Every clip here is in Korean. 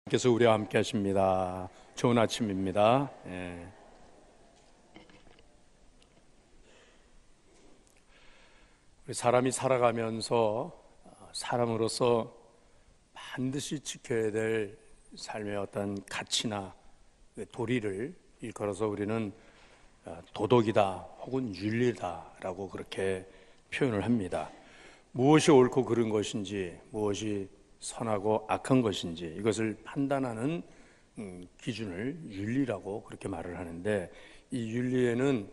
께서 우리와 함께 하십니다. 좋은 아침입니다. 우리 사람이 살아가면서 사람으로서 반드시 지켜야 될 삶의 어떤 가치나 도리를 일컬어서 우리는 도덕이다 혹은 윤리다라고 그렇게 표현을 합니다. 무엇이 옳고 그른 것인지, 무엇이 선하고 악한 것인지 이것을 판단하는 기준을 윤리라고 그렇게 말을 하는데, 이 윤리에는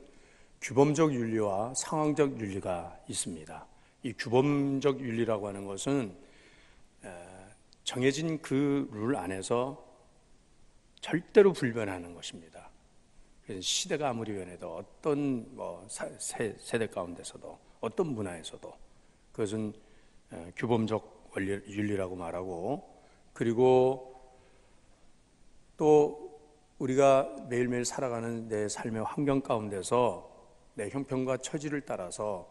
규범적 윤리와 상황적 윤리가 있습니다. 이 규범적 윤리라고 하는 것은 정해진 그 룰 안에서 절대로 불변하는 것입니다. 그래서 시대가 아무리 변해도 어떤 세대 가운데서도 어떤 문화에서도 그것은 규범적 윤리라고 말하고, 그리고 또 우리가 매일매일 살아가는 내 삶의 환경 가운데서 내 형편과 처지를 따라서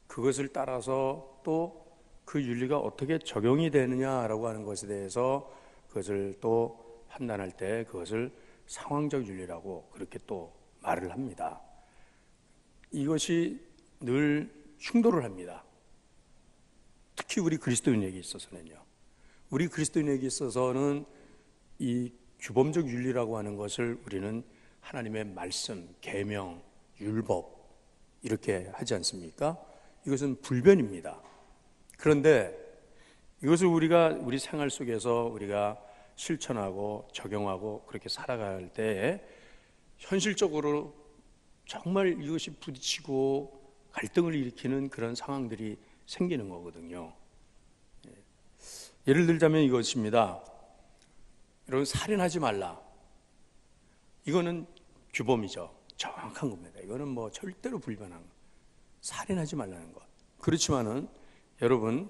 그것을 따라서 또 그 윤리가 어떻게 적용이 되느냐라고 하는 것에 대해서 그것을 또 판단할 때 그것을 상황적 윤리라고 그렇게 또 말을 합니다. 이것이 늘 충돌을 합니다. 특히 우리 그리스도인에게 있어서는요. 우리 그리스도인에게 있어서는 이 규범적 윤리라고 하는 것을 우리는 하나님의 말씀, 계명, 율법 이렇게 하지 않습니까? 이것은 불변입니다. 그런데 이것을 우리 생활 속에서 우리가 실천하고 적용하고 그렇게 살아갈 때 현실적으로 정말 이것이 부딪히고 갈등을 일으키는 그런 상황들이 생기는 거거든요. 예를 들자면 이것입니다. 여러분, 살인하지 말라. 이거는 규범이죠. 정확한 겁니다. 이거는 절대로 불변한 거. 살인하지 말라는 것. 그렇지만은 여러분,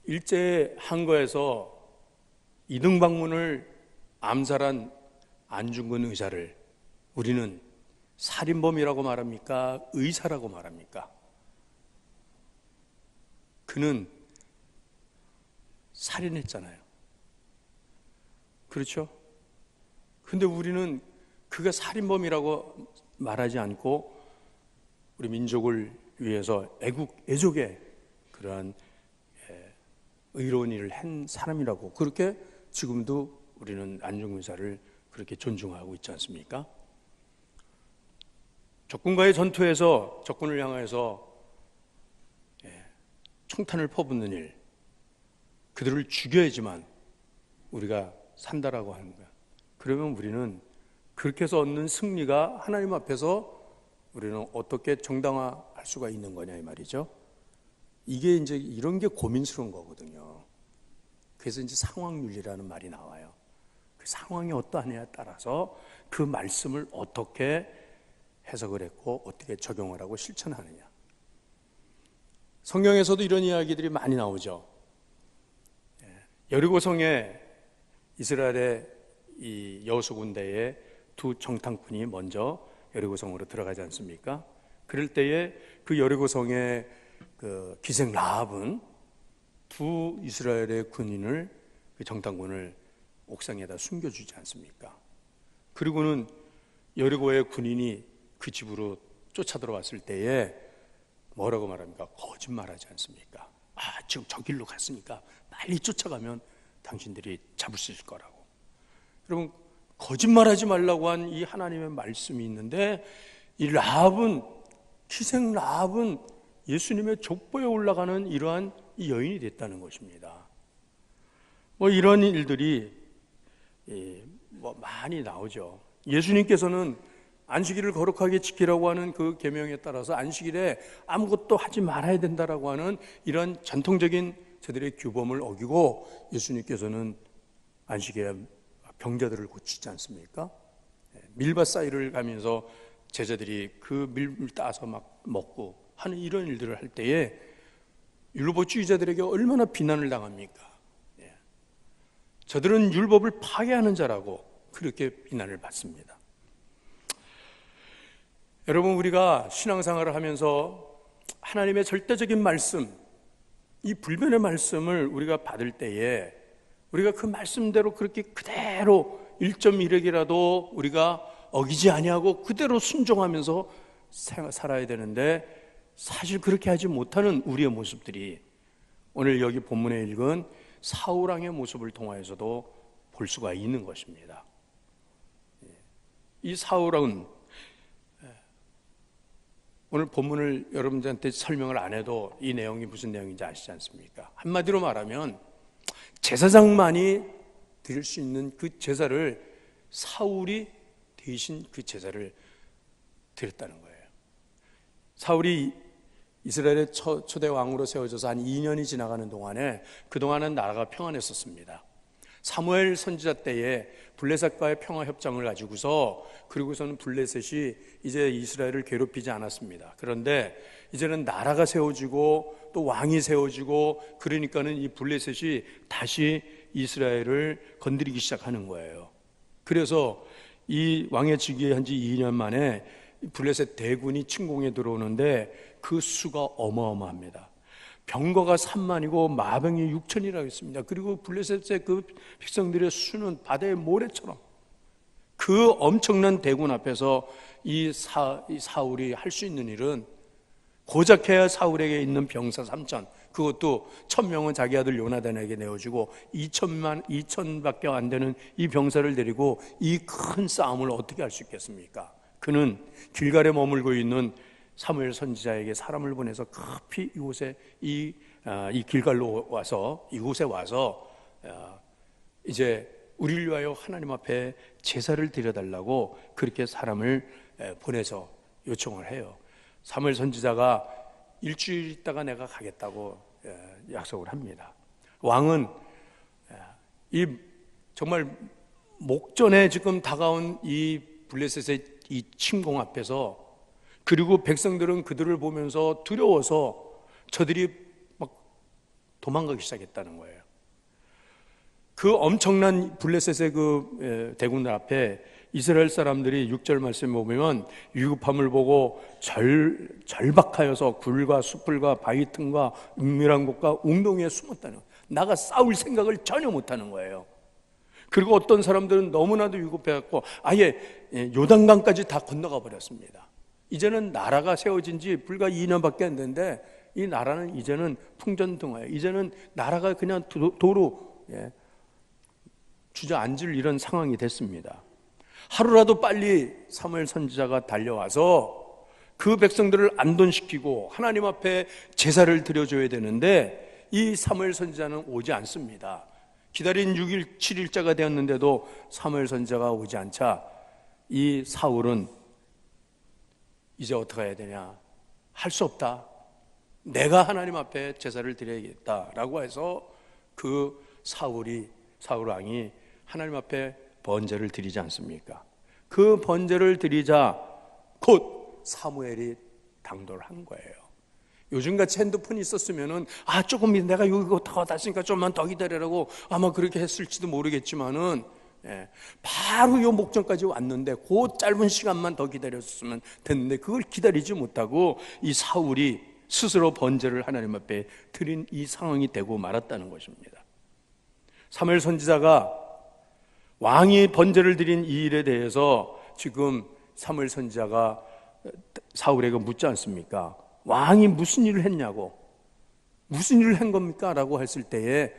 일제 항거에서 이등박문을 암살한 안중근 의사를 우리는 살인범이라고 말합니까? 의사라고 말합니까? 그는 살인했잖아요. 그렇죠? 근데 우리는 그가 살인범이라고 말하지 않고 우리 민족을 위해서 애족의 그러한 의로운 일을 한 사람이라고 그렇게 지금도 우리는 안중근 의사를 그렇게 존중하고 있지 않습니까? 적군과의 전투에서 적군을 향해서 총탄을 퍼붓는 일, 그들을 죽여야지만 우리가 산다라고 하는 거야. 그러면 우리는 그렇게 해서 얻는 승리가 하나님 앞에서 우리는 어떻게 정당화할 수가 있는 거냐 이 말이죠. 이게 이제 이런 게 고민스러운 거거든요. 그래서 이제 상황윤리라는 말이 나와요. 그 상황이 어떠하냐에 따라서 그 말씀을 어떻게 해석을 했고 어떻게 적용을 하고 실천하느냐. 성경에서도 이런 이야기들이 많이 나오죠. 여리고성에 이스라엘의 이 여호수 군대의 두 정탐꾼이 먼저 여리고성으로 들어가지 않습니까? 그럴 때에 그 여리고성의 그 기생 라합은 두 이스라엘의 군인을, 그 정탐꾼을 옥상에다 숨겨주지 않습니까? 그리고는 여리고의 군인이 그 집으로 쫓아 들어왔을 때에 뭐라고 말합니까? 거짓말하지 않습니까? 지금 저 길로 갔으니까 빨리 쫓아가면 당신들이 잡을 수 있을 거라고. 여러분, 거짓말하지 말라고 한 이 하나님의 말씀이 있는데, 이 라합은, 기생 라합은 예수님의 족보에 올라가는 이러한 이 여인이 됐다는 것입니다. 이런 일들이 많이 나오죠. 예수님께서는 안식일을 거룩하게 지키라고 하는 그 계명에 따라서 안식일에 아무것도 하지 말아야 된다라고 하는 이런 전통적인 저들의 규범을 어기고 예수님께서는 안식일에 병자들을 고치지 않습니까? 밀밭 사이를 가면서 제자들이 그 밀을 따서 막 먹고 하는 이런 일들을 할 때에 율법주의자들에게 얼마나 비난을 당합니까? 저들은 율법을 파괴하는 자라고 그렇게 비난을 받습니다. 여러분, 우리가 신앙생활을 하면서 하나님의 절대적인 말씀, 이 불변의 말씀을 우리가 받을 때에 우리가 그 말씀대로 그렇게 그대로 1.1핵이라도 우리가 어기지 아니하고 그대로 순종하면서 살아야 되는데, 사실 그렇게 하지 못하는 우리의 모습들이 오늘 여기 본문에 읽은 사울왕의 모습을 통하여서도 볼 수가 있는 것입니다. 이 사울왕은 오늘 본문을 여러분들한테 설명을 안 해도 이 내용이 무슨 내용인지 아시지 않습니까? 한마디로 말하면 제사장만이 드릴 수 있는 그 제사를 사울이 대신 그 제사를 드렸다는 거예요. 사울이 이스라엘의 초대 왕으로 세워져서 한 2년이 지나가는 동안에, 그동안은 나라가 평안했었습니다. 사무엘 선지자 때에 블레셋과의 평화 협정을 가지고서, 그리고서는 블레셋이 이제 이스라엘을 괴롭히지 않았습니다. 그런데 이제는 나라가 세워지고 또 왕이 세워지고, 그러니까는 이 블레셋이 다시 이스라엘을 건드리기 시작하는 거예요. 그래서 이 왕의 즉위한 지 2년 만에 블레셋 대군이 침공에 들어오는데 그 수가 어마어마합니다. 병거가 3만이고 마병이 6천이라고 했습니다. 그리고 블레셋의 그 백성들의 수는 바다의 모래처럼, 그 엄청난 대군 앞에서 이 사울이 할 수 있는 일은 고작해야 사울에게 있는 병사 3천, 그것도 1,000명은 자기 아들 요나단에게 내어주고 2천밖에 안 되는 이 병사를 데리고 이 큰 싸움을 어떻게 할 수 있겠습니까? 그는 길갈에 머물고 있는 사무엘 선지자에게 사람을 보내서 급히 이곳에 이 길갈로 와서, 이곳에 와서 이제 우리를 위하여 하나님 앞에 제사를 드려달라고 그렇게 사람을 보내서 요청을 해요. 사무엘 선지자가 일주일 있다가 내가 가겠다고 약속을 합니다. 왕은 이 정말 목전에 지금 다가온 이 블레셋의 이 침공 앞에서, 그리고 백성들은 그들을 보면서 두려워서 저들이 막 도망가기 시작했다는 거예요. 그 엄청난 블레셋의 그 대군들 앞에 이스라엘 사람들이 6절 말씀에 보면 위급함을 보고 절박하여서 굴과 숲풀과 바위 틈과 은밀한 곳과 웅덩이에 숨었다는 거예요. 나가 싸울 생각을 전혀 못하는 거예요. 그리고 어떤 사람들은 너무나도 위급해갖고 아예 요단강까지 다 건너가 버렸습니다. 이제는 나라가 세워진 지 불과 2년밖에 안 됐는데 이 나라는 이제는 풍전등화예요. 이제는 나라가 그냥 도로 주저앉을 이런 상황이 됐습니다. 하루라도 빨리 사무엘 선지자가 달려와서 그 백성들을 안돈시키고 하나님 앞에 제사를 드려줘야 되는데 이 사무엘 선지자는 오지 않습니다. 기다린 6일 7일째가 되었는데도 사무엘 선지자가 오지 않자 이 사울은 이제 어떻게 해야 되냐, 할 수 없다, 내가 하나님 앞에 제사를 드려야겠다라고 해서 그 사울 왕이 하나님 앞에 번제를 드리지 않습니까? 그 번제를 드리자 곧 사무엘이 당돌한 거예요. 요즘같이 핸드폰이 있었으면은 조금 내가 이거 더 다시니까 좀만 더 기다리라고 아마 그렇게 했을지도 모르겠지만은 바로 요 목전까지 왔는데 그 짧은 시간만 더 기다렸으면 됐는데 그걸 기다리지 못하고 이 사울이 스스로 번제를 하나님 앞에 드린 이 상황이 되고 말았다는 것입니다. 사무엘 선지자가 왕이 번제를 드린 이 일에 대해서 지금 사무엘 선지자가 사울에게 묻지 않습니까? 왕이 무슨 일을 했냐고, 무슨 일을 한 겁니까? 라고 했을 때에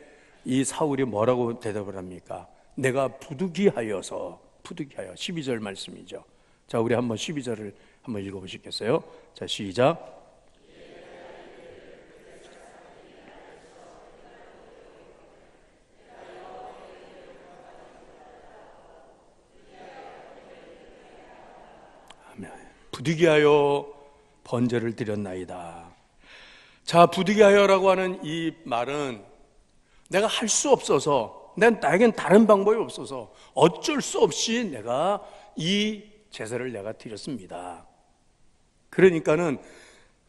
이 사울이 뭐라고 대답을 합니까? 내가 부득이하여 12절 말씀이죠. 자, 우리 한번 12절을 한번 읽어보시겠어요? 자, 시작. 부득이하여 번제를 드렸나이다. 자, 부득이하여라고 하는 이 말은 내가 할 수 없어서, 나에겐 다른 방법이 없어서 어쩔 수 없이 내가 이 제사를 내가 드렸습니다. 그러니까는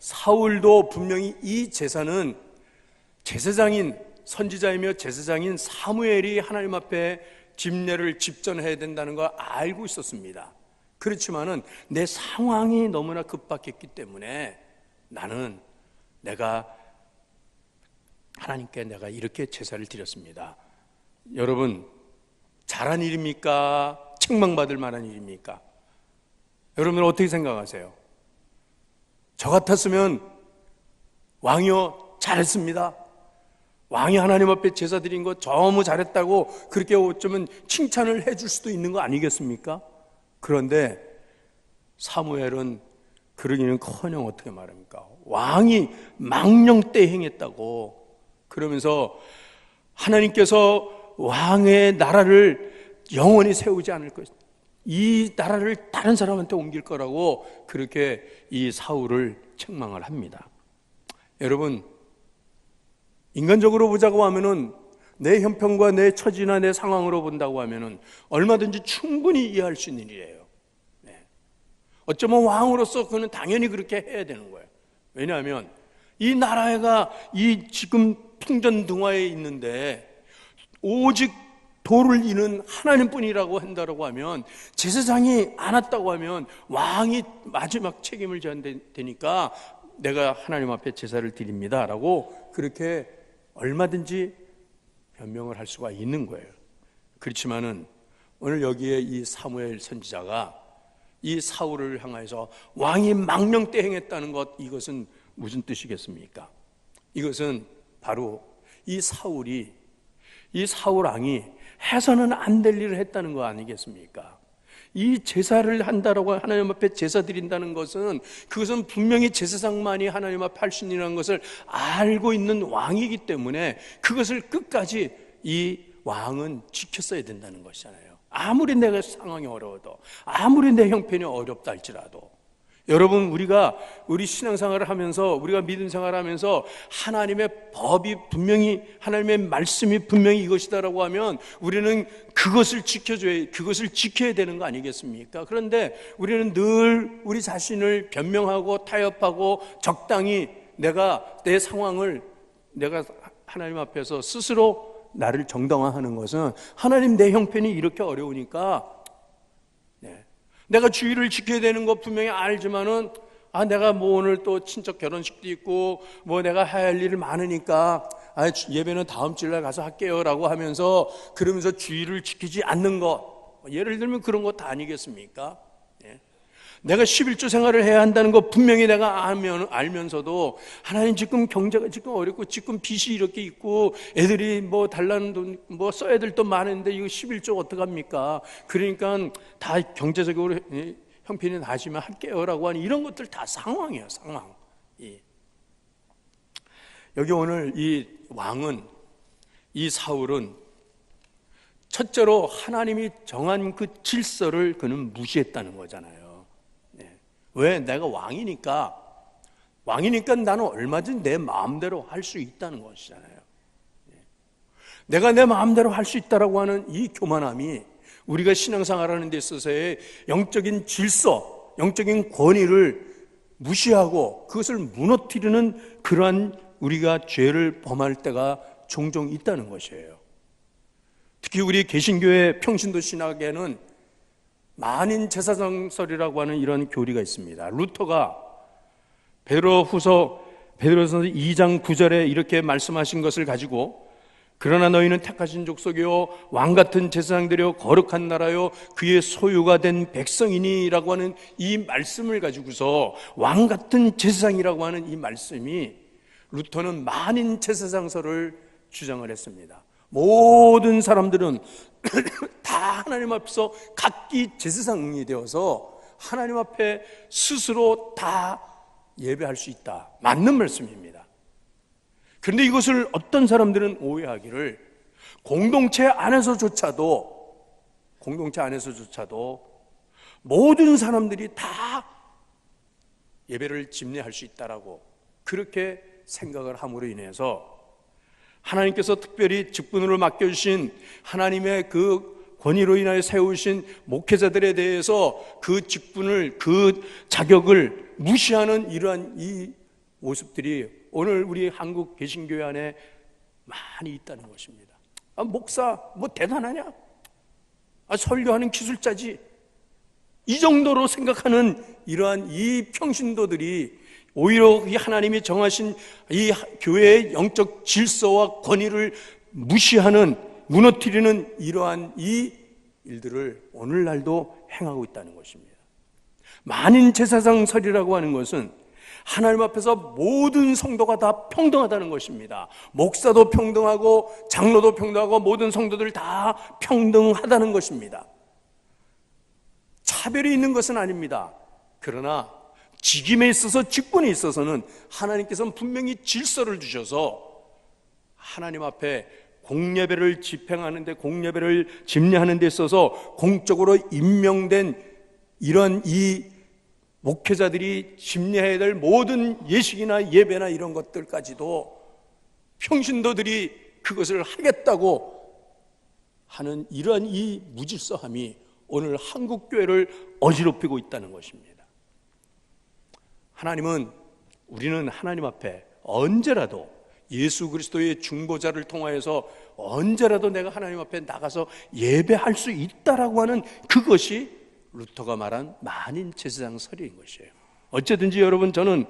사울도 분명히 이 제사는 제사장인 선지자이며 제사장인 사무엘이 하나님 앞에 집례를 집전해야 된다는 걸 알고 있었습니다. 그렇지만은 내 상황이 너무나 급박했기 때문에 나는 내가 하나님께 내가 이렇게 제사를 드렸습니다. 여러분, 잘한 일입니까? 책망받을 만한 일입니까? 여러분은 어떻게 생각하세요? 저 같았으면 왕이여 잘했습니다, 왕이 하나님 앞에 제사 드린 거 너무 잘했다고 그렇게 어쩌면 칭찬을 해줄 수도 있는 거 아니겠습니까? 그런데 사무엘은 그러기는커녕 어떻게 말합니까? 왕이 망령때 행했다고 그러면서 하나님께서 왕의 나라를 영원히 세우지 않을 것, 이 나라를 다른 사람한테 옮길 거라고 그렇게 이 사울을 책망을 합니다. 여러분, 인간적으로 보자고 하면은 내 형편과 내 처지나 내 상황으로 본다고 하면은 얼마든지 충분히 이해할 수 있는 일이에요. 어쩌면 왕으로서 그는 당연히 그렇게 해야 되는 거예요. 왜냐하면 이 나라가 이 지금 풍전등화에 있는데 오직 도를 이는 하나님뿐이라고 한다고 하면, 제사장이 안 왔다고 하면 왕이 마지막 책임을 져야 되니까 내가 하나님 앞에 제사를 드립니다 라고 그렇게 얼마든지 변명을 할 수가 있는 거예요. 그렇지만은 오늘 여기에 이 사무엘 선지자가 이 사울을 향하여서 왕이 망령때 행했다는 것, 이것은 무슨 뜻이겠습니까? 이것은 바로 이 사울 왕이 해서는 안 될 일을 했다는 거 아니겠습니까? 이 제사를 한다라고, 하나님 앞에 제사 드린다는 것은, 그것은 분명히 제사장만이 하나님 앞에 할 수 있는 것을 알고 있는 왕이기 때문에 그것을 끝까지 이 왕은 지켰어야 된다는 것이잖아요. 아무리 내가 상황이 어려워도, 아무리 내 형편이 어렵다 할지라도. 여러분, 우리 신앙생활을 하면서, 우리가 믿음 생활을 하면서 하나님의 법이 분명히, 하나님의 말씀이 분명히 이것이다라고 하면 우리는 그것을 지켜야 되는 거 아니겠습니까? 그런데 우리는 늘 우리 자신을 변명하고 타협하고 적당히 내 상황을 내가 하나님 앞에서 스스로 나를 정당화하는 것은, 하나님 내 형편이 이렇게 어려우니까 내가 주의를 지켜야 되는 거 분명히 알지만은, 내가 뭐 오늘 또 친척 결혼식도 있고 뭐 내가 해야 할 일이 많으니까 예배는 다음 주일날 가서 할게요 라고 하면서, 그러면서 주의를 지키지 않는 것, 예를 들면 그런 것 다 아니겠습니까? 내가 11조 생활을 해야 한다는 거 분명히 내가 알면서도, 하나님 지금 경제가 지금 어렵고 지금 빚이 이렇게 있고 애들이 뭐 달라는 돈 뭐 써야 될 돈 많은데 이거 11조 어떡합니까? 그러니까 다 경제적으로 형편이 나아지면 할게요 라고 하는, 이런 것들 다 상황이에요, 상황. 여기 오늘 이 왕은, 이 사울은 첫째로 하나님이 정한 그 질서를 그는 무시했다는 거잖아요. 왜? 내가 왕이니까 나는 얼마든지 내 마음대로 할 수 있다는 것이잖아요. 내가 내 마음대로 할 수 있다라고 하는 이 교만함이 우리가 신앙생활하는 데 있어서의 영적인 질서, 영적인 권위를 무시하고 그것을 무너뜨리는 그러한 우리가 죄를 범할 때가 종종 있다는 것이에요. 특히 우리 개신교의 평신도 신학에는 만인 제사장설이라고 하는 이런 교리가 있습니다. 루터가 베드로서 2장 9절에 이렇게 말씀하신 것을 가지고, 그러나 너희는 택하신 족속이요 왕같은 제사장들이요 거룩한 나라요 그의 소유가 된 백성이니 라고 하는 이 말씀을 가지고서, 왕같은 제사장이라고 하는 이 말씀이, 루터는 만인 제사장설을 주장을 했습니다. 모든 사람들은 다 하나님 앞에서 각기 제사장이 되어서 하나님 앞에 스스로 다 예배할 수 있다. 맞는 말씀입니다. 그런데 이것을 어떤 사람들은 오해하기를, 공동체 안에서조차도 모든 사람들이 다 예배를 집례할 수 있다라고 그렇게 생각을 함으로 인해서, 하나님께서 특별히 직분으로 맡겨주신 하나님의 그 권위로 인하여 세우신 목회자들에 대해서 그 직분을, 그 자격을 무시하는 이러한 이 모습들이 오늘 우리 한국 개신교회 안에 많이 있다는 것입니다. 목사 뭐 대단하냐? 설교하는 기술자지. 이 정도로 생각하는 이러한 이 평신도들이 오히려 이 하나님이 정하신 이 교회의 영적 질서와 권위를 무시하는, 무너뜨리는 이러한 이 일들을 오늘날도 행하고 있다는 것입니다. 만인 제사장 설이라고 하는 것은 하나님 앞에서 모든 성도가 다 평등하다는 것입니다. 목사도 평등하고 장로도 평등하고 모든 성도들 다 평등하다는 것입니다. 차별이 있는 것은 아닙니다. 그러나 직임에 있어서, 직분에 있어서는 하나님께서는 분명히 질서를 주셔서 하나님 앞에 공예배를 집행하는데, 공예배를 집례하는 데 있어서 공적으로 임명된 이런 이 목회자들이 집례해야 될 모든 예식이나 예배나 이런 것들까지도 평신도들이 그것을 하겠다고 하는 이러한 이 무질서함이 오늘 한국교회를 어지럽히고 있다는 것입니다. 우리는 하나님 앞에 언제라도 예수 그리스도의 중보자를 통하여서 언제라도 내가 하나님 앞에 나가서 예배할 수 있다라고 하는 그것이 루터가 말한 만인 제사장 설인 것이에요. 어쨌든지 여러분, 저는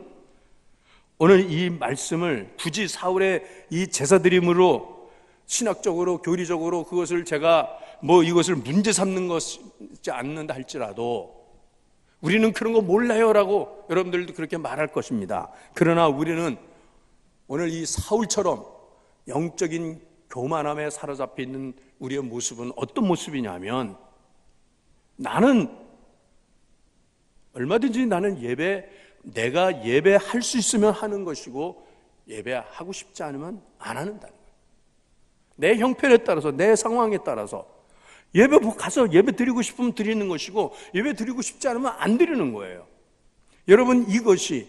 오늘 이 말씀을 굳이 사울의 이 제사드림으로 신학적으로, 교리적으로 그것을 제가 이것을 문제 삼는 것이 않는다 할지라도 우리는 그런 거 몰라요라고 여러분들도 그렇게 말할 것입니다. 그러나 우리는 오늘 이 사울처럼 영적인 교만함에 사로잡혀 있는 우리의 모습은 어떤 모습이냐면, 나는 얼마든지 나는 내가 예배할 수 있으면 하는 것이고, 예배하고 싶지 않으면 안 하는다는 거예요. 내 형편에 따라서, 내 상황에 따라서 가서 예배 드리고 싶으면 드리는 것이고, 예배 드리고 싶지 않으면 안 드리는 거예요. 여러분, 이것이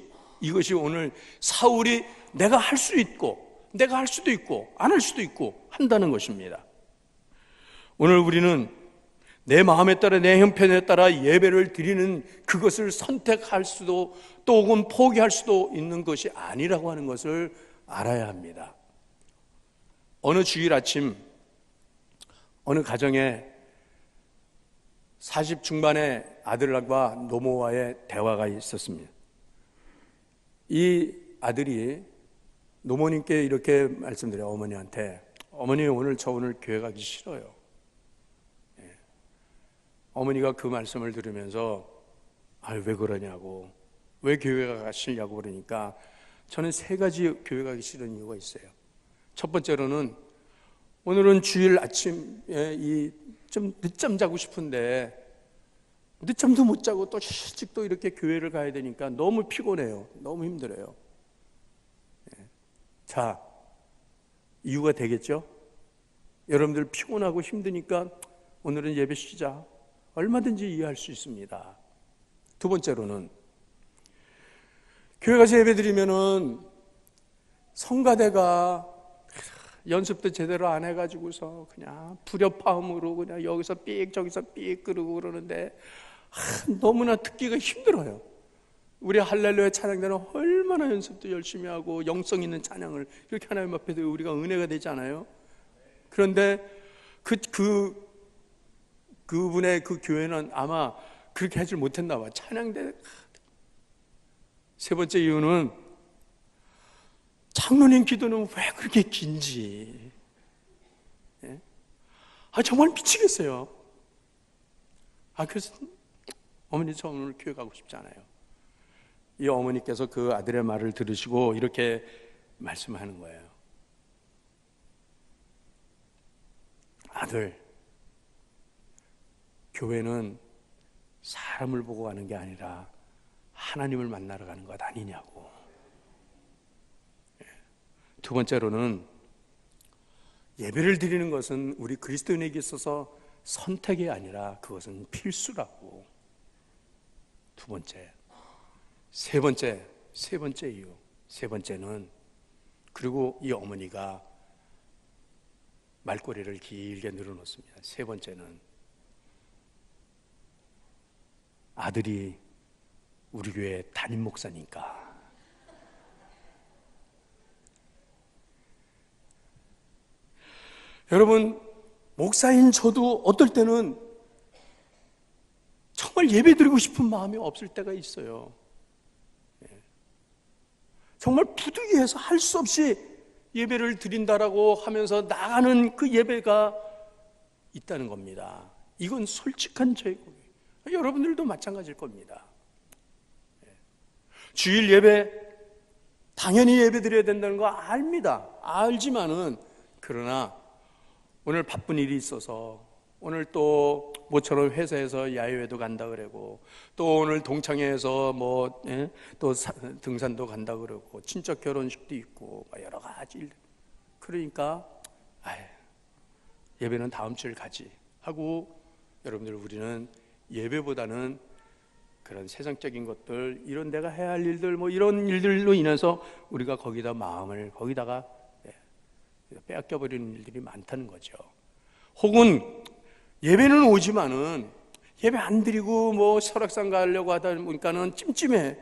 오늘 사울이 내가 할 수 있고, 내가 할 수도 있고 안 할 수도 있고 한다는 것입니다. 오늘 우리는 내 마음에 따라, 내 형편에 따라 예배를 드리는 그것을 선택할 수도, 또 혹은 포기할 수도 있는 것이 아니라고 하는 것을 알아야 합니다. 어느 주일 아침 어느 가정에 40 중반의 아들과 노모와의 대화가 있었습니다. 이 아들이 노모님께 이렇게 말씀드려요. 어머니한테, 어머니 저 오늘 교회 가기 싫어요. 어머니가 그 말씀을 들으면서 왜 그러냐고, 왜 교회 가기 싫냐고 그러니까, 저는 3가지 교회 가기 싫은 이유가 있어요. 첫 번째로는 오늘은 주일 아침에 좀 늦잠 자고 싶은데 늦잠도 못 자고 또 일찍 또 이렇게 교회를 가야 되니까 너무 피곤해요. 너무 힘들어요. 자, 이유가 되겠죠? 여러분들 피곤하고 힘드니까 오늘은 예배 쉬자. 얼마든지 이해할 수 있습니다. 두 번째로는 교회 가서 예배 드리면은 성가대가 연습도 제대로 안 해가지고서 그냥 불협화음으로 그냥 여기서 삑 저기서 삑 그러고 그러는데 너무나 듣기가 힘들어요. 우리 할렐루야 찬양대는 얼마나 연습도 열심히 하고 영성 있는 찬양을 이렇게 하나님 앞에 우리가 은혜가 되잖아요. 그런데 그분의 그 교회는 아마 그렇게 하질 못했나 봐. 찬양대. 세 번째 이유는 장로님 기도는 왜 그렇게 긴지. 정말 미치겠어요. 그래서 어머니 저 오늘 교회 가고 싶지 않아요. 이 어머니께서 그 아들의 말을 들으시고 이렇게 말씀하는 거예요. 아들, 교회는 사람을 보고 가는 게 아니라 하나님을 만나러 가는 것 아니냐고. 두 번째로는 예배를 드리는 것은 우리 그리스도인에게 있어서 선택이 아니라 그것은 필수라고. 두 번째. 세 번째 이유. 세 번째는, 그리고 이 어머니가 말꼬리를 길게 늘어놓습니다. 세 번째는, 아들이 우리 교회 담임 목사니까. 여러분, 목사인 저도 어떨 때는 정말 예배 드리고 싶은 마음이 없을 때가 있어요. 정말 부득이해서 할 수 없이 예배를 드린다라고 하면서 나가는 그 예배가 있다는 겁니다. 이건 솔직한 저의 고백이에요. 여러분들도 마찬가지일 겁니다. 주일 예배 당연히 예배 드려야 된다는 거 압니다. 알지만은 그러나 오늘 바쁜 일이 있어서 오늘 또 모처럼 회사에서 야유회도 간다 그러고 또 오늘 동창회에서 또 등산도 간다 그러고 친척 결혼식도 있고 여러 가지 일. 그러니까 예배는 다음 주에 가지 하고 여러분들 우리는 예배보다는 그런 세상적인 것들 이런 내가 해야 할 일들 이런 일들로 인해서 우리가 거기다 마음을 거기다가 빼앗겨 버리는 일들이 많다는 거죠. 혹은 예배는 오지만은 예배 안 드리고 설악산 가려고 하다 보니까는 찜찜해.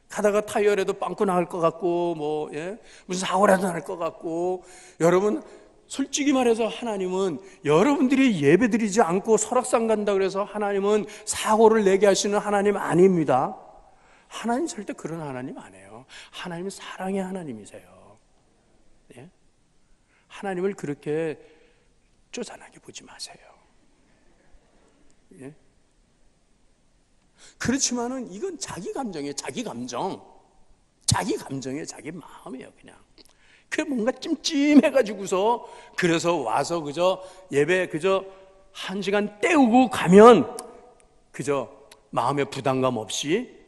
가다가 타이어라도 빵꾸 나갈 것 같고 무슨 사고라도 날 것 같고. 여러분 솔직히 말해서 하나님은 여러분들이 예배 드리지 않고 설악산 간다 그래서 하나님은 사고를 내게 하시는 하나님 아닙니다. 하나님 절대 그런 하나님 아니에요. 하나님은 사랑의 하나님이세요. 하나님을 그렇게 쪼잔하게 보지 마세요. 그렇지만은 이건 자기 감정이에요. 자기 감정이에요. 자기 마음이에요. 그냥 그게 뭔가 찜찜해가지고서 그래서 와서 그저 예배 그저 1시간 때우고 가면 그저 마음의 부담감 없이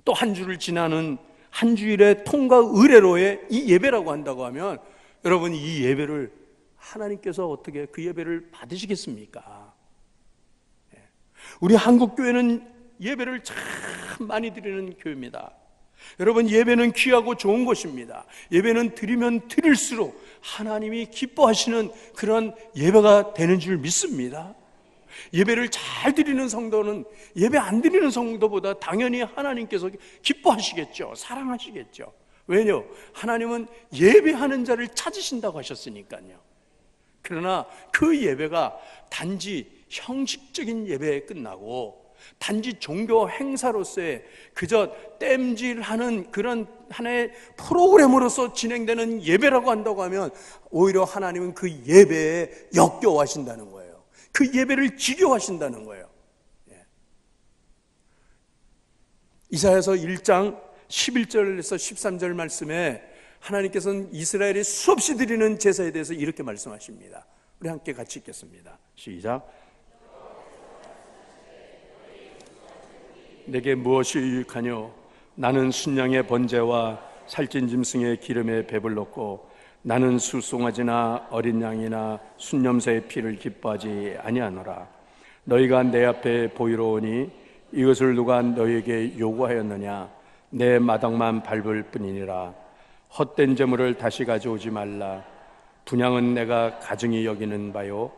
또 한 주를 지나는 한 주일의 통과 의례로의 이 예배라고 한다고 하면 여러분 이 예배를 하나님께서 어떻게 그 예배를 받으시겠습니까? 우리 한국교회는 예배를 참 많이 드리는 교회입니다. 여러분 예배는 귀하고 좋은 것입니다. 예배는 드리면 드릴수록 하나님이 기뻐하시는 그런 예배가 되는 줄 믿습니다. 예배를 잘 드리는 성도는 예배 안 드리는 성도보다 당연히 하나님께서 기뻐하시겠죠. 사랑하시겠죠. 왜냐? 하나님은 예배하는 자를 찾으신다고 하셨으니까요. 그러나 그 예배가 단지 형식적인 예배에 끝나고 단지 종교 행사로서의 그저 땜질하는 그런 하나의 프로그램으로서 진행되는 예배라고 한다고 하면 오히려 하나님은 그 예배에 역겨워하신다는 거예요. 그 예배를 지겨워하신다는 거예요. 이사야서 1장 11절에서 13절 말씀에 하나님께서는 이스라엘이 수없이 드리는 제사에 대해서 이렇게 말씀하십니다. 우리 함께 같이 읽겠습니다. 시작. 내게 무엇이 유익하뇨? 나는 순양의 번제와 살찐 짐승의 기름에 배불렀고 나는 수송아지나 어린 양이나 순염새의 피를 기뻐하지 아니하노라. 너희가 내 앞에 보이러 오니 이것을 누가 너희에게 요구하였느냐? 내 마당만 밟을 뿐이니라. 헛된 재물을 다시 가져오지 말라. 분향은 내가 가증히 여기는 바요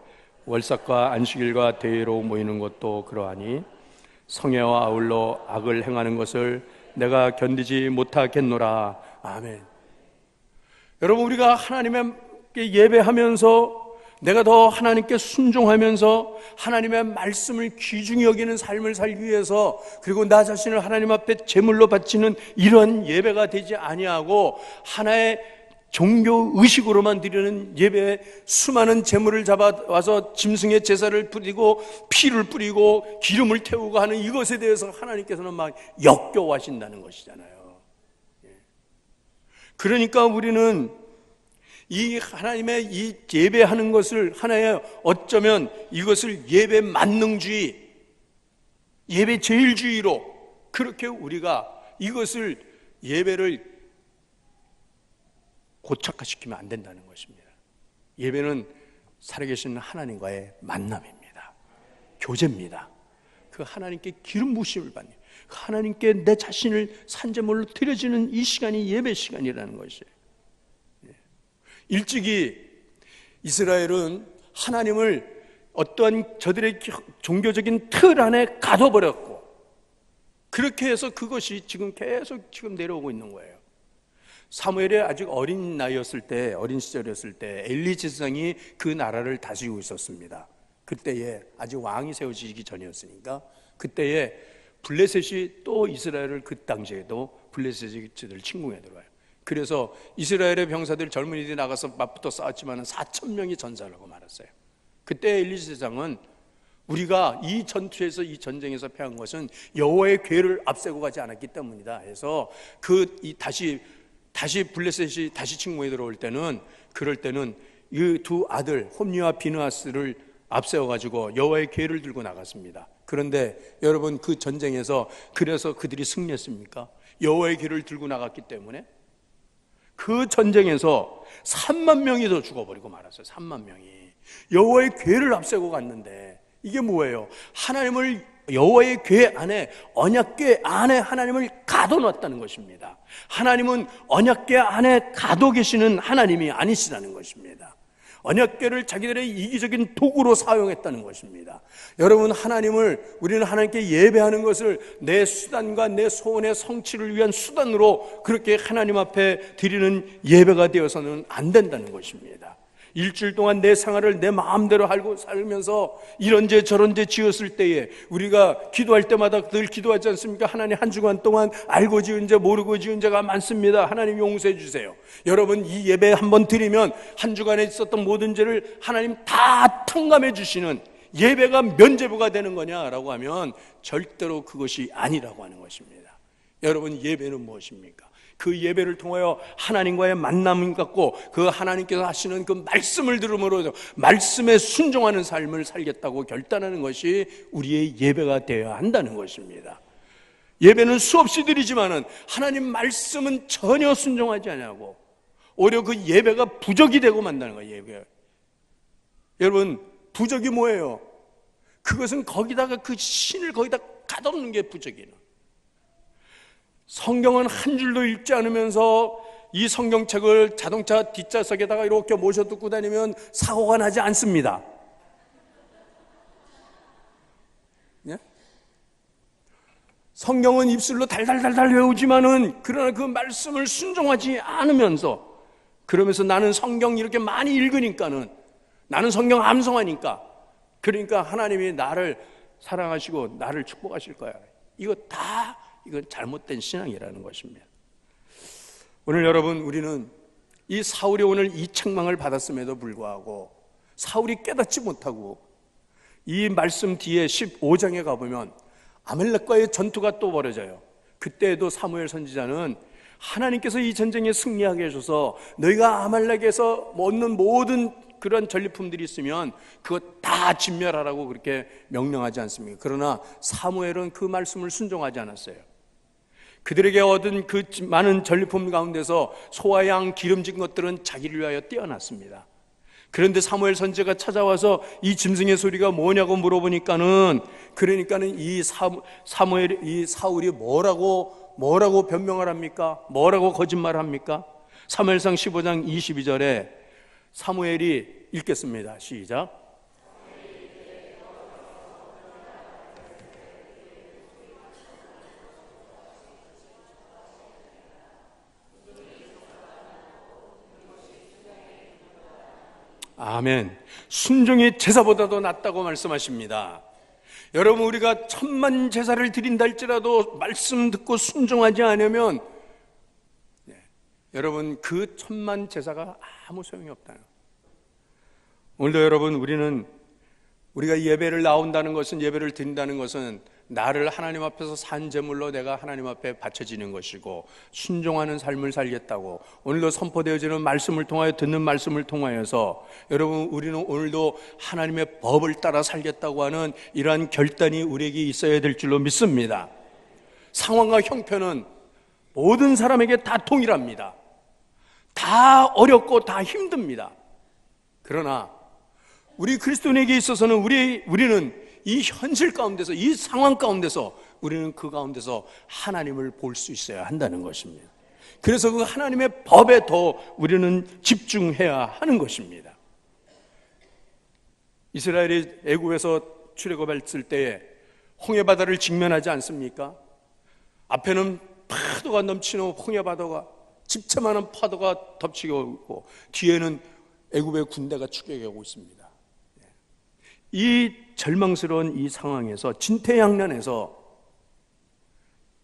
월삭과 안식일과 대회로 모이는 것도 그러하니 성회와 아울러 악을 행하는 것을 내가 견디지 못하겠노라. 아멘. 여러분 우리가 하나님께 예배하면서 내가 더 하나님께 순종하면서 하나님의 말씀을 귀중히 여기는 삶을 살기 위해서 그리고 나 자신을 하나님 앞에 제물로 바치는 이런 예배가 되지 아니하고 하나의 종교 의식으로만 드리는 예배에 수많은 제물을 잡아와서 짐승의 제사를 뿌리고 피를 뿌리고 기름을 태우고 하는 이것에 대해서 하나님께서는 막 역겨워하신다는 것이잖아요. 그러니까 우리는 이 하나님의 이 예배하는 것을 하나의 어쩌면 이것을 예배 만능주의, 예배 제일주의로 그렇게 우리가 이것을 예배를 고착화시키면 안 된다는 것입니다. 예배는 살아계신 하나님과의 만남입니다. 교제입니다. 그 하나님께 기름 부으심을 받는, 하나님께 내 자신을 산제물로 드려지는 이 시간이 예배 시간이라는 것이에요. 일찍이 이스라엘은 하나님을 어떠한 저들의 종교적인 틀 안에 가둬버렸고 그렇게 해서 그것이 지금 계속 내려오고 있는 거예요. 사무엘이 아직 어린 나이였을 때, 어린 시절이었을 때 엘리 제사장이 그 나라를 다스리고 있었습니다. 그때에 아직 왕이 세워지기 전이었으니까 그때에 블레셋이 또 이스라엘을 그 당시에도 블레셋이 저들 침공해 들어와요. 그래서 이스라엘의 병사들 젊은이들이 나가서 맞붙어 싸웠지만 4,000명이 전사를 하고 말았어요. 그때 엘리 제사장은 우리가 이 전투에서, 이 전쟁에서 패한 것은 여호와의 궤를 앞세고 가지 않았기 때문이다 해서 다시 블레셋이 다시 침공에 들어올 때는, 그럴 때는 이 두 아들 홈리와 비느하스를 앞세워 가지고 여호와의 궤를 들고 나갔습니다. 그런데 여러분, 그 전쟁에서 그래서 그들이 승리했습니까? 여호와의 궤를 들고 나갔기 때문에. 그 전쟁에서 3만 명이 더 죽어버리고 말았어요. 3만 명이 여호와의 궤를 앞세고 갔는데, 이게 뭐예요? 하나님을, 여호와의 궤 안에, 언약궤 안에 하나님을 가둬놨다는 것입니다. 하나님은 언약궤 안에 가둬 계시는 하나님이 아니시라는 것입니다. 언약궤를 자기들의 이기적인 도구로 사용했다는 것입니다. 여러분, 우리는 하나님께 예배하는 것을 내 수단과 내 소원의 성취를 위한 수단으로 그렇게 하나님 앞에 드리는 예배가 되어서는 안 된다는 것입니다. 일주일 동안 내 생활을 내 마음대로 알고 살면서 이런 죄 저런 죄 지었을 때에 우리가 기도할 때마다 늘 기도하지 않습니까? 하나님, 한 주간 동안 알고 지은 죄 모르고 지은 죄가 많습니다. 하나님 용서해 주세요. 여러분, 이 예배 한번 드리면 한 주간에 있었던 모든 죄를 하나님 다 탕감해 주시는 예배가 면죄부가 되는 거냐라고 하면 절대로 그것이 아니라고 하는 것입니다. 여러분, 예배는 무엇입니까? 그 예배를 통하여 하나님과의 만남을 갖고 그 하나님께서 하시는 그 말씀을 들음으로 말씀에 순종하는 삶을 살겠다고 결단하는 것이 우리의 예배가 되어야 한다는 것입니다. 예배는 수없이 드리지만은 하나님 말씀은 전혀 순종하지 않냐고, 오히려 그 예배가 부적이 되고 만다는 거예요. 예배. 여러분, 부적이 뭐예요? 그것은 거기다가 그 신을 거기다 가둬놓는 게 부적이에요. 성경은 한 줄도 읽지 않으면서 이 성경책을 자동차 뒷좌석에다가 이렇게 모셔 두고 다니면 사고가 나지 않습니다. 예? 성경은 입술로 달달달달 외우지만은 그러나 그 말씀을 순종하지 않으면서, 그러면서 나는 성경 이렇게 많이 읽으니까는, 나는 성경 암송하니까, 그러니까 하나님이 나를 사랑하시고 나를 축복하실 거야. 이건 잘못된 신앙이라는 것입니다. 오늘 여러분, 우리는 이 사울이 오늘 이 책망을 받았음에도 불구하고 사울이 깨닫지 못하고 이 말씀 뒤에 15장에 가보면 아말렉과의 전투가 또 벌어져요. 그때에도 사무엘 선지자는 하나님께서 이 전쟁에 승리하게 해줘서 너희가 아말렉에서 얻는 모든 그런 전리품들이 있으면 그거 다 진멸하라고 그렇게 명령하지 않습니까? 그러나 사무엘은 그 말씀을 순종하지 않았어요. 그들에게 얻은 그 많은 전리품 가운데서 소와 양 기름진 것들은 자기를 위하여 떼어놨습니다. 그런데 사무엘 선지자가 찾아와서 이 짐승의 소리가 뭐냐고 물어보니까는, 이 사울이 뭐라고 변명을 합니까? 뭐라고 거짓말을 합니까? 사무엘상 15장 22절에 사무엘이 읽겠습니다. 시작. 아멘. 순종이 제사보다도 낫다고 말씀하십니다. 여러분, 우리가 1000만 제사를 드린다 할지라도 말씀 듣고 순종하지 않으면 여러분, 그 1000만 제사가 아무 소용이 없다는 거예요. 오늘도 여러분, 우리가 예배를 나온다는 것은, 예배를 드린다는 것은 나를 하나님 앞에서 산 제물로 내가 하나님 앞에 바쳐지는 것이고 순종하는 삶을 살겠다고 오늘도 선포되어지는 말씀을 통하여, 듣는 말씀을 통하여서 여러분, 우리는 오늘도 하나님의 법을 따라 살겠다고 하는 이러한 결단이 우리에게 있어야 될 줄로 믿습니다. 상황과 형편은 모든 사람에게 다 동일합니다. 다 어렵고 다 힘듭니다. 그러나 우리 그리스도인에게 있어서는 우리는 이 현실 가운데서, 이 상황 가운데서 우리는 그 가운데서 하나님을 볼 수 있어야 한다는 것입니다. 그래서 그 하나님의 법에 더 우리는 집중해야 하는 것입니다. 이스라엘이 애굽에서 출애굽했을 때에 홍해바다를 직면하지 않습니까? 앞에는 파도가 넘치는 홍해바다가, 집채만한 파도가 덮치고 있고 뒤에는 애굽의 군대가 추격하고 있습니다. 이 절망스러운 이 상황에서, 진퇴양난에서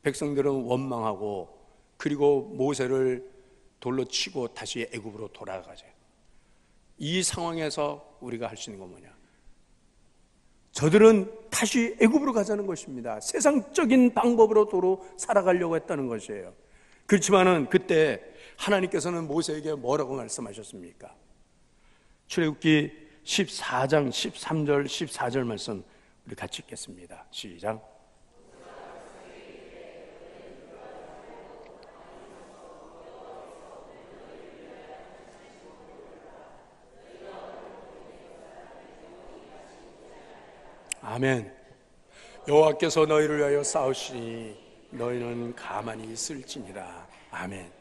백성들은 원망하고, 그리고 모세를 돌로 치고 다시 애굽으로 돌아가죠. 이 상황에서 우리가 할 수 있는 건 뭐냐? 저들은 다시 애굽으로 가자는 것입니다. 세상적인 방법으로 도로 살아가려고 했다는 것이에요. 그렇지만은 그때 하나님께서는 모세에게 뭐라고 말씀하셨습니까? 출애굽기 14장 13절 14절 말씀 우리 같이 읽겠습니다. 시작. 아멘. 여호와께서 너희를 위하여 싸우시니 너희는 가만히 있을지니라. 아멘.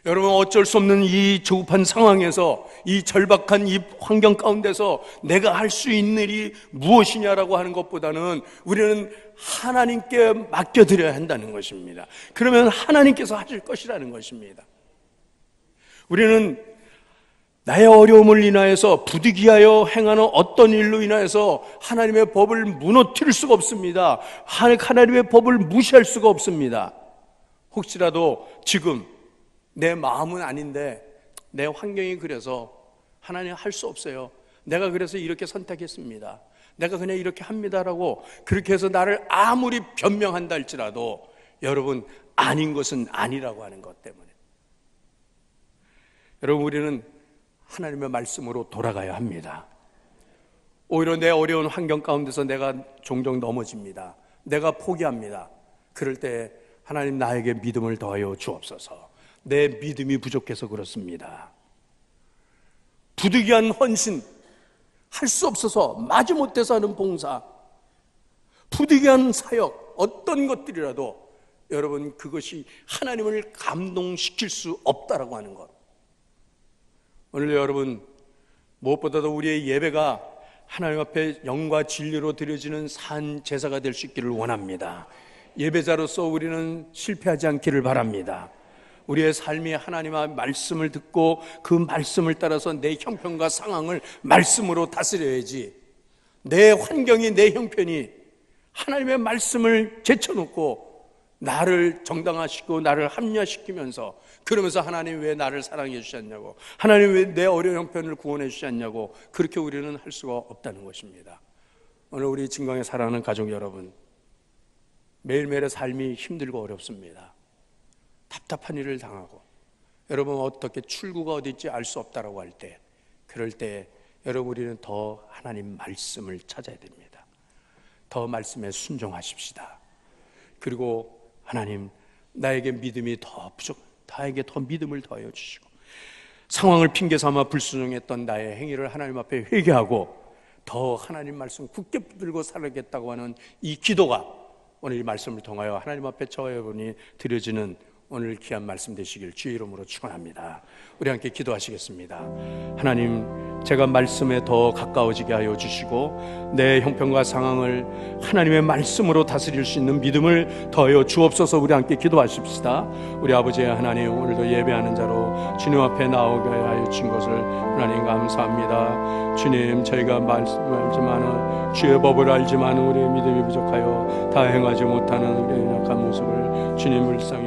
여러분, 어쩔 수 없는 이 조급한 상황에서, 이 절박한 이 환경 가운데서 내가 할 수 있는 일이 무엇이냐라고 하는 것보다는 우리는 하나님께 맡겨드려야 한다는 것입니다. 그러면 하나님께서 하실 것이라는 것입니다. 우리는 나의 어려움을 인하여서 부득이하여 행하는 어떤 일로 인하여서 하나님의 법을 무너뜨릴 수가 없습니다. 하나님의 법을 무시할 수가 없습니다. 혹시라도 지금 내 마음은 아닌데 내 환경이 그래서 하나님 할 수 없어요. 내가 그래서 이렇게 선택했습니다. 내가 그냥 이렇게 합니다라고 그렇게 해서 나를 아무리 변명한다 할지라도 여러분, 아닌 것은 아니라고 하는 것 때문에 여러분, 우리는 하나님의 말씀으로 돌아가야 합니다. 오히려 내 어려운 환경 가운데서 내가 종종 넘어집니다. 내가 포기합니다. 그럴 때 하나님, 나에게 믿음을 더하여 주옵소서. 내 믿음이 부족해서 그렇습니다. 부득이한 헌신, 할 수 없어서 마지못해서 하는 봉사, 부득이한 사역, 어떤 것들이라도 여러분, 그것이 하나님을 감동시킬 수 없다라고 하는 것. 오늘 여러분, 무엇보다도 우리의 예배가 하나님 앞에 영과 진리로 드려지는 산 제사가 될 수 있기를 원합니다. 예배자로서 우리는 실패하지 않기를 바랍니다. 우리의 삶이 하나님의 말씀을 듣고 그 말씀을 따라서 내 형편과 상황을 말씀으로 다스려야지, 내 환경이, 내 형편이 하나님의 말씀을 제쳐놓고 나를 정당화시키고 나를 합리화시키면서, 그러면서 하나님 왜 나를 사랑해 주셨냐고, 하나님 왜 내 어려운 형편을 구원해 주셨냐고, 그렇게 우리는 할 수가 없다는 것입니다. 오늘 우리 진광에 사랑하는 가족 여러분, 매일매일의 삶이 힘들고 어렵습니다. 답답한 일을 당하고 여러분, 어떻게 출구가 어디 있지 알 수 없다라고 할 때, 그럴 때 여러분, 우리는 더 하나님 말씀을 찾아야 됩니다. 더 말씀에 순종하십시다. 그리고 하나님, 나에게 믿음이 더 부족, 나에게 더 믿음을 더하여 주시고, 상황을 핑계 삼아 불순종했던 나의 행위를 하나님 앞에 회개하고 더 하나님 말씀 굳게 붙들고 살아야겠다고 하는 이 기도가 오늘 이 말씀을 통하여 하나님 앞에 저와 여러분이 드려지는 오늘 귀한 말씀 되시길 주의 이름으로 축원합니다. 우리 함께 기도하시겠습니다. 하나님, 제가 말씀에 더 가까워지게 하여 주시고 내 형편과 상황을 하나님의 말씀으로 다스릴 수 있는 믿음을 더하여 주옵소서. 우리 함께 기도하십시다. 우리 아버지 하나님, 오늘도 예배하는 자로 주님 앞에 나오게 하여 주신 것을 하나님 감사합니다. 주님, 저희가 말씀을 알지만, 주의 법을 알지만 우리의 믿음이 부족하여 다 행하지 못하는 우리의 약한 모습을 주님 불쌍히